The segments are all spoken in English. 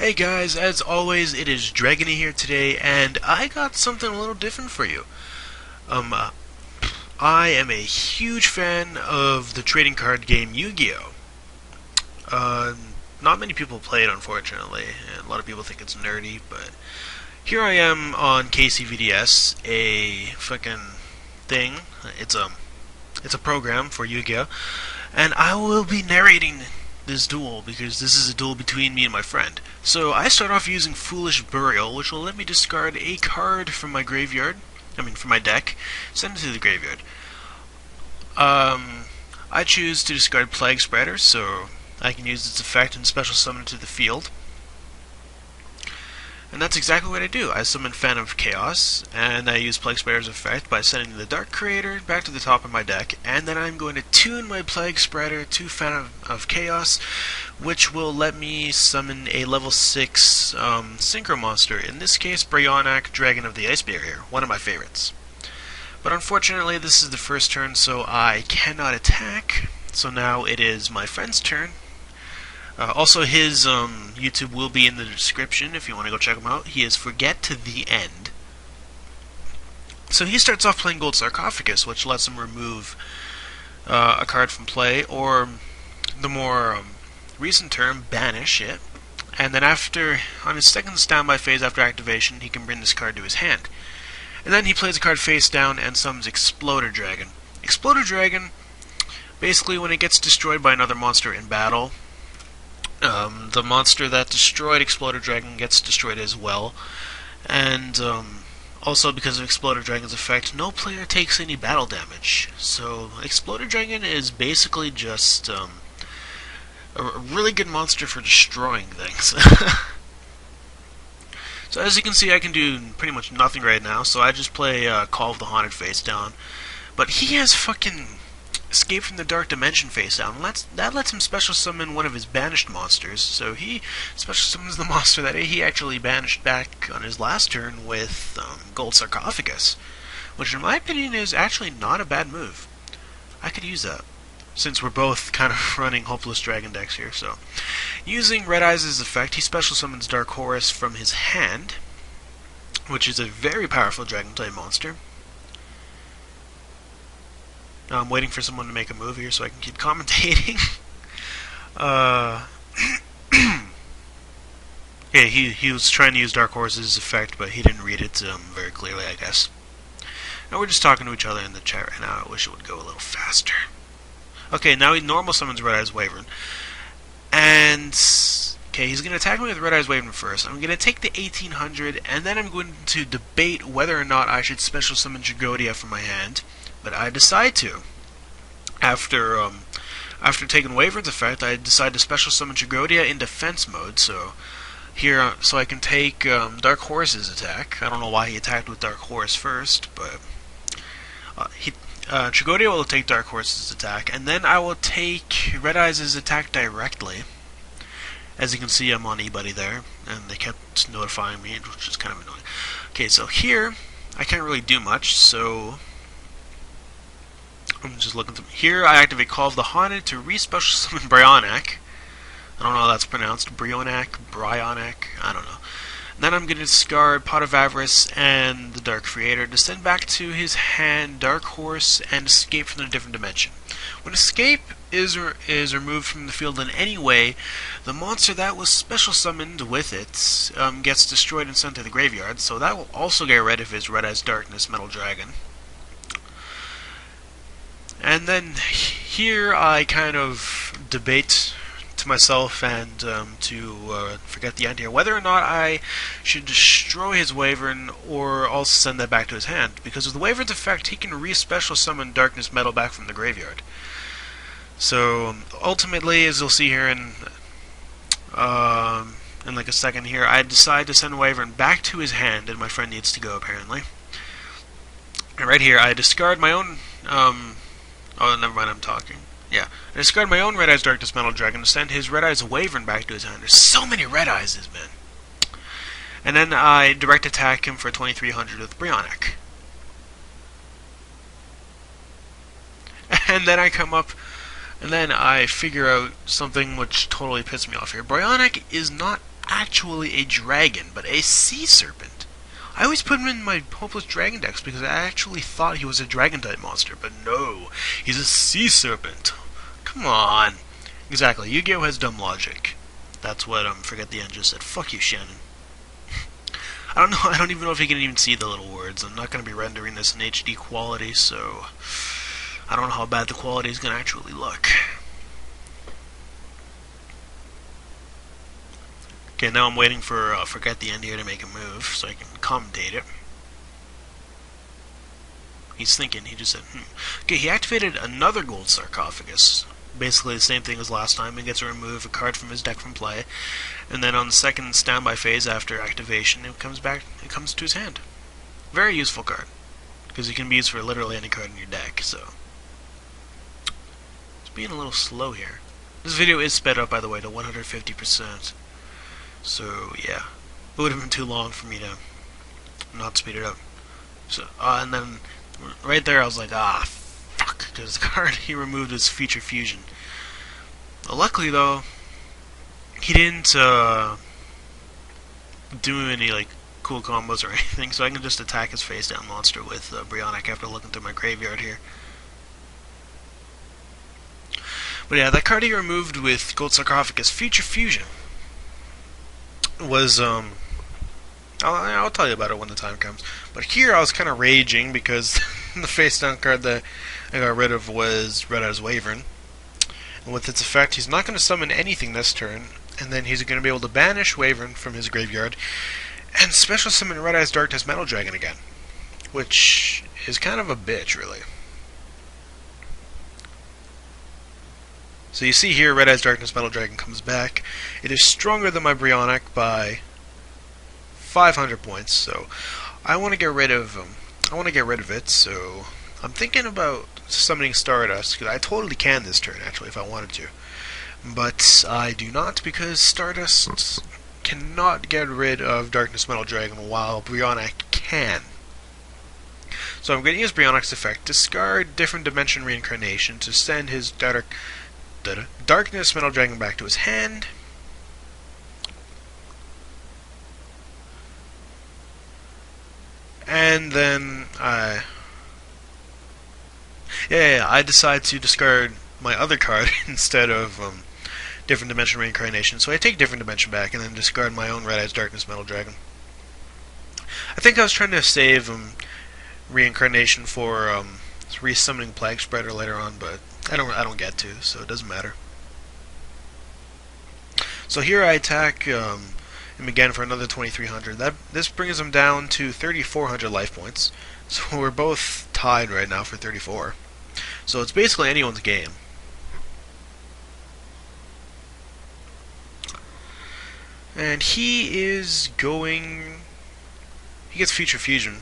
Hey guys, as always, it is Dreginy here today, and I got something a little different for you. Um, uh, I am a huge fan of the trading card game Yu-Gi-Oh! Uh, Not many people play it, unfortunately, and a lot of people think it's nerdy, but here I am on KCVDS, a fucking thing. It's a it's a program for Yu-Gi-Oh! And I will be narrating this duel because this is a duel between me and my friend. So I start off using Foolish Burial, which will let me discard a card from my graveyard. From my deck, send it to the graveyard. I choose to discard Plague Spreader, so I can use its effect and special summon it to the field. And that's exactly what I do. I summon Fan of Chaos, and I use Plague Spreader's effect by sending the Dark Creator back to the top of my deck, and then I'm going to tune my Plague Spreader to Fan of Chaos, which will let me summon a level 6 Synchro monster, in this case Brionac, Dragon of the Ice Barrier, one of my favorites. But unfortunately this is the first turn, so I cannot attack, so now it is my friend's turn. Also, his YouTube will be in the description if you want to go check him out. He is ForgettheEnd. So he starts off playing Gold Sarcophagus, which lets him remove a card from play, or the more recent term, banish it. And then on his second standby phase after activation, he can bring this card to his hand. And then he plays a card face down and summons Exploder Dragon. Exploder Dragon, basically when it gets destroyed by another monster in battle, the monster that destroyed Exploder Dragon gets destroyed as well. And also because of Exploder Dragon's effect, no player takes any battle damage. So Exploder Dragon is basically just a really good monster for destroying things. So as you can see, I can do pretty much nothing right now, so I just play Call of the Haunted face down. But he has fucking Escape from the Dark Dimension face down. That lets him special summon one of his banished monsters, so he special summons the monster that he actually banished back on his last turn with Gold Sarcophagus, which in my opinion is actually not a bad move. I could use that, since we're both kind of running Hopeless Dragon decks here. So, using Red Eyes' effect, he special summons Dark Horus from his hand, which is a very powerful Dragon-type monster. Now I'm waiting for someone to make a move here so I can keep commentating. Yeah, he was trying to use Dark Horse's effect, but he didn't read it very clearly, I guess. Now we're just talking to each other in the chat right now. I wish it would go a little faster. Okay, now he normal summons Red Eyes Wyvern. And okay, he's going to attack me with Red Eyes Wyvern first. I'm going to take the 1800, and then I'm going to debate whether or not I should special summon Tragodia from my hand. But I decide to. After taking Wyvern's effect, I decide to special summon Tragodia in defense mode. So here, so I can take Dark Horse's attack. I don't know why he attacked with Dark Horse first, but Tragodia will take Dark Horse's attack, and then I will take Red Eyes' attack directly. As you can see, I'm on eBuddy there, and they kept notifying me, which is kind of annoying. Okay, so here I can't really do much, so I'm just looking through. Here I activate Call of the Haunted to re-special summon Brionac. I don't know how that's pronounced. Brionac, I don't know. And then I'm going to discard Pot of Avarice and the Dark Creator to send back to his hand Dark Horse and Escape from the Different Dimension. When Escape is removed from the field in any way, the monster that was special summoned with it gets destroyed and sent to the graveyard, so that will also get rid of his Red Eyes Darkness Metal Dragon. And then here I kind of debate to myself and to ForgettheEnd here whether or not I should destroy his Wyvern or also send that back to his hand, because with the Wyvern's effect he can re-special summon Darkness Metal back from the graveyard. So ultimately, as you'll see here in like a second here, I decide to send Wyvern back to his hand, and my friend needs to go apparently. And right here I discard my own oh, never mind, I'm talking. Yeah. I discard my own Red Eyes Darkness Metal Dragon to send his Red Eyes Wyvern back to his hand. There's so many Red Eyes, man. And then I direct attack him for 2300 with Brionac. And then I come up, and then I figure out something which totally pissed me off here. Brionac is not actually a dragon, but a sea serpent. I always put him in my hopeless dragon decks because I actually thought he was a dragon-type monster, but no, he's a sea serpent. Come on. Exactly, Yu-Gi-Oh! Has dumb logic. That's what ForgettheEnd just said. Fuck you, Shannon. I don't know. I don't even know if you can even see the little words. I'm not going to be rendering this in HD quality, so I don't know how bad the quality is going to actually look. Okay, now I'm waiting for ForgettheEnd here to make a move so I can commentate it. He's thinking. He just said, Okay, he activated another gold sarcophagus. Basically the same thing as last time. He gets to remove a card from his deck from play, and then on the second standby phase after activation, it comes to his hand. Very useful card, because it can be used for literally any card in your deck. So it's being a little slow here. This video is sped up, by the way, to 150%. So yeah, it would have been too long for me to not speed it up. So and then right there, I was like, fuck, because the card he removed was Future Fusion. Luckily, though, he didn't do any like cool combos or anything, so I can just attack his face-down monster with Brionac after looking through my graveyard here. But yeah, that card he removed with Gold Sarcophagus, Future Fusion, was I'll tell you about it when the time comes. But here I was kind of raging because the face-down card that I got rid of was Red Eyes Wyvern. And with its effect, he's not going to summon anything this turn, and then he's going to be able to banish Wyvern from his graveyard and special summon Red Eyes Darkness Metal Dragon again, which is kind of a bitch, really. So you see here, Red Eyes Darkness Metal Dragon comes back. It is stronger than my Brionac by 500 points, so I want to get rid of it. So I'm thinking about summoning Stardust, because I totally can this turn actually if I wanted to, but I do not, because Stardust cannot get rid of Darkness Metal Dragon while Brionac can. So I'm going to use Brionac's effect, discard Different Dimension Reincarnation to send his Darkness Metal Dragon back to his hand. And then I decide to discard my other card instead of Different Dimension Reincarnation. So I take Different Dimension back and then discard my own Red Eyes Darkness Metal Dragon. I think I was trying to save Reincarnation for resummoning Plague Spreader later on, but I don't get to, so it doesn't matter. So here I attack him again for another 2,300. This brings him down to 3,400 life points. So we're both tied right now for 34. So it's basically anyone's game. And he is going... He gets Future Fusion.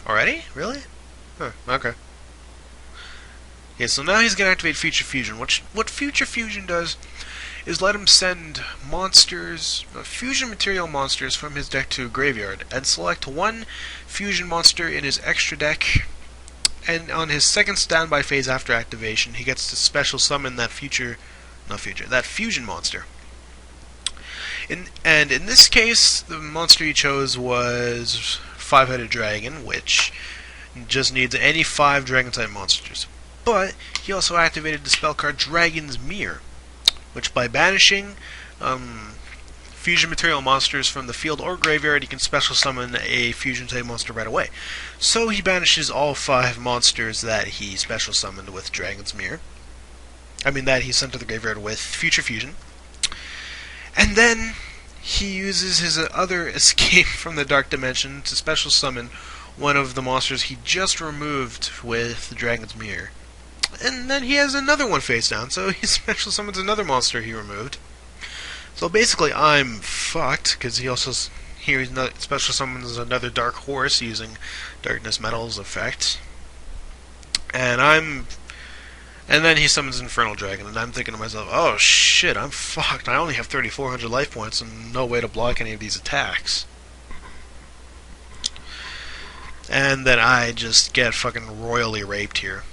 Already? Really? Huh, okay. Okay, so now he's going to activate Future Fusion. What Future Fusion does is let him send monsters, fusion material monsters from his deck to a graveyard, and select one fusion monster in his extra deck, and on his second standby phase after activation, he gets to special summon that fusion monster. And in this case, the monster he chose was Five-Headed Dragon, which just needs any 5 Dragon-type monsters. But he also activated the spell card Dragon's Mirror, which by banishing fusion material monsters from the field or graveyard, he can special summon a fusion-type monster right away. So he banishes all 5 monsters that he special summoned with Dragon's Mirror. That he sent to the graveyard with Future Fusion. And then he uses his other escape from the Dark Dimension to special summon one of the monsters he just removed with Dragon's Mirror. And then he has another one face down, so he special summons another monster he removed. So basically I'm fucked, because he also here special summons another Dark Horse using Darkness Metal's effect. And then he summons Infernal Dragon, and I'm thinking to myself, oh shit, I'm fucked. I only have 3,400 life points and no way to block any of these attacks. And then I just get fucking royally raped here.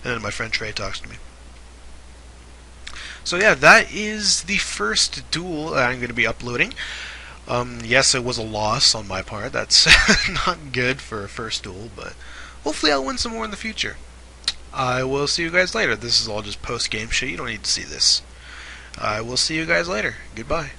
And then my friend Trey talks to me. So yeah, that is the first duel that I'm going to be uploading. Yes, it was a loss on my part. That's not good for a first duel, but hopefully I'll win some more in the future. I will see you guys later. This is all just post-game shit. You don't need to see this. I will see you guys later. Goodbye.